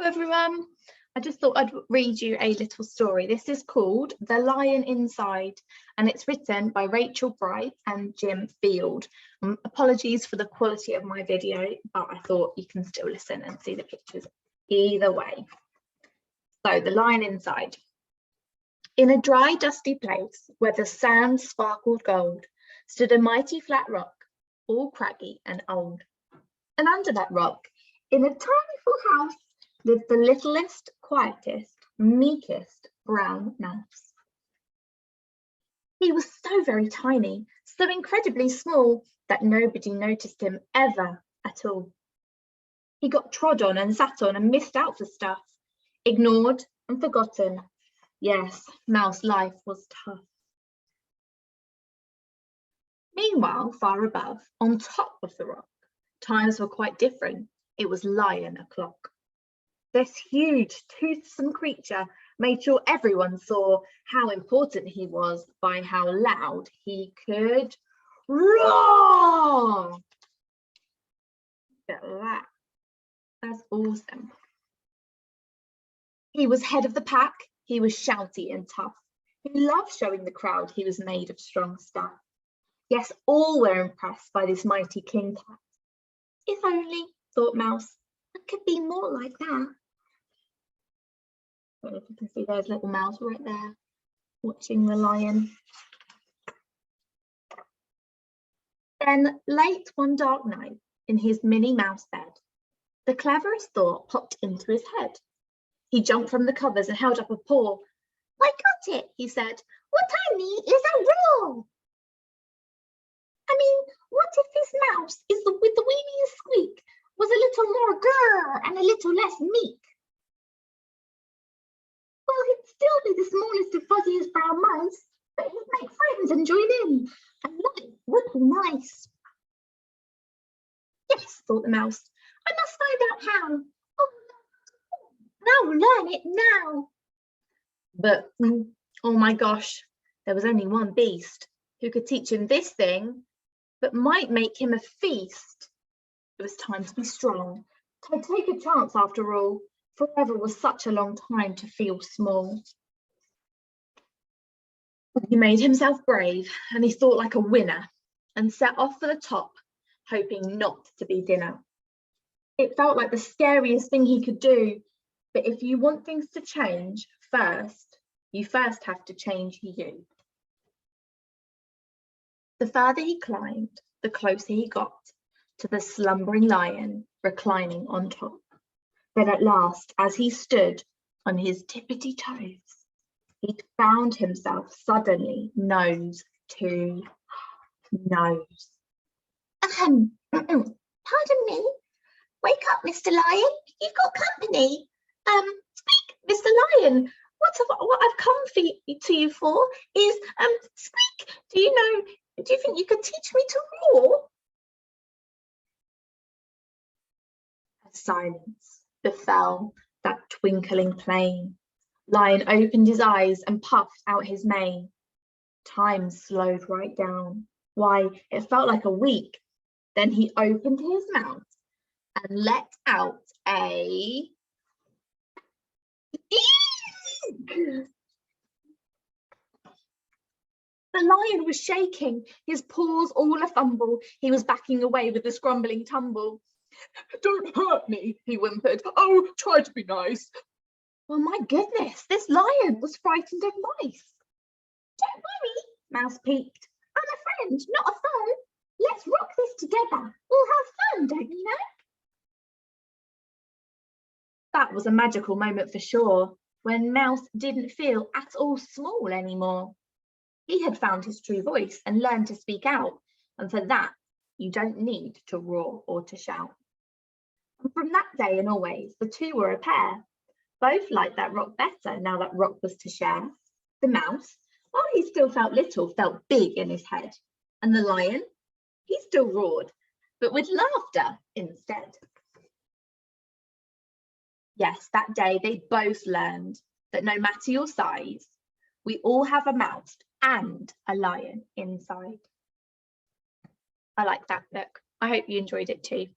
everyone. I just thought I'd read you a little story. This is called The Lion Inside, and it's written by Rachel Bright and Jim Field. Apologies for the quality of my video, but I thought you can still listen and see the pictures either way. So, The Lion Inside. In a dry, dusty place where the sand sparkled gold, stood a mighty flat rock, all craggy and old. And under that rock, in a tiny full house, lived the littlest, quietest, meekest brown mouse. He was so very tiny, so incredibly small, that nobody noticed him ever at all. He got trod on and sat on and missed out for stuff, ignored and forgotten. Yes, mouse life was tough. Meanwhile, far above, on top of the rock, times were quite different. It was lion o'clock. This huge, toothsome creature made sure everyone saw how important he was by how loud he could roar. Look at that's awesome. He was head of the pack. He was shouty and tough. He loved showing the crowd he was made of strong stuff. Yes, all were impressed by this mighty king cat. If only, thought Mouse, I could be more like that. I don't know if you can see there's little Mouse right there, watching the lion. Then, late one dark night, in his Minnie Mouse bed, the cleverest thought popped into his head. He jumped from the covers and held up a paw. I got it, he said. What I need is a roar. I mean, what if this mouse with the weeniest squeak was a little more grrr and a little less meek? Well, he'd still be the smallest of fuzziest brown mice, but he'd make friends and join in, and life would be nice. Yes, thought the mouse, I must find out how. I'll learn it now. But, oh my gosh, there was only one beast who could teach him this thing, but might make him a feast. It was time to be strong, to take a chance after all. Forever was such a long time to feel small. He made himself brave and he thought like a winner and set off for the top, hoping not to be dinner. It felt like the scariest thing he could do, but if you want things to change you first have to change you. The further he climbed, the closer he got to the slumbering lion reclining on top. Then at last, as he stood on his tippity toes, he found himself suddenly nose to nose. Pardon me. Wake up, Mr. Lion. You've got company. Squeak, Mr. Lion. What I've come to you for is Squeak. Do you think you could teach me to roar? A silence befell that twinkling plain. Lion opened his eyes and puffed out his mane. Time slowed right down. Why, it felt like a week. Then he opened his mouth and let out a eek! The lion was shaking, his paws all a fumble. He was backing away with a scrumbling tumble. Don't hurt me, he whimpered. Oh, try to be nice. Well, my goodness, this lion was frightened of mice. Don't worry, Mouse peeked. I'm a friend, not a foe. Let's rock this together. We'll have fun, don't you know? That was a magical moment for sure, when Mouse didn't feel at all small anymore. He had found his true voice and learned to speak out, and for that, you don't need to roar or to shout. And from that day and always, the two were a pair. Both liked that rock better now that rock was to share. The mouse, while he still felt little, felt big in his head. And the lion, he still roared, but with laughter instead. Yes, that day they both learned that no matter your size, we all have a mouse and a lion inside. I like that book. I hope you enjoyed it too.